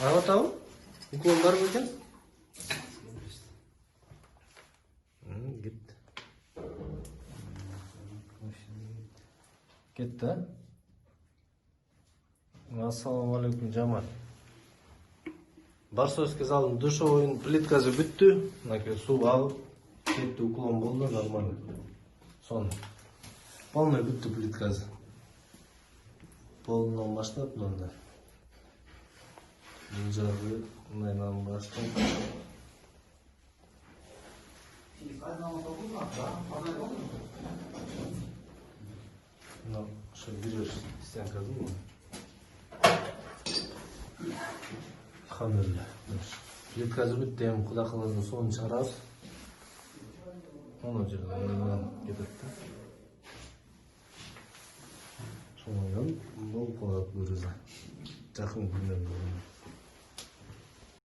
Ағатауы? Уклон бар ма екен? Кетті. Кетті, ассалаумағалейкум, жаман. Барсовский залдың душевойның плиткасы бүтті. Су алып, кетті, уклон болды, нормально. Соны. Полный бүтті плиткасы. Полынан баштап, мында. Бұл жағы, мынайдан баштап. Ну, что берешь стенка зуба. Хамдулилля. Плиткасы бүтті, эми Кудай кааласа суун чыгарабыз. Оны жерден кетет. Шоңойон бол калат бұрыза. Жақын күннен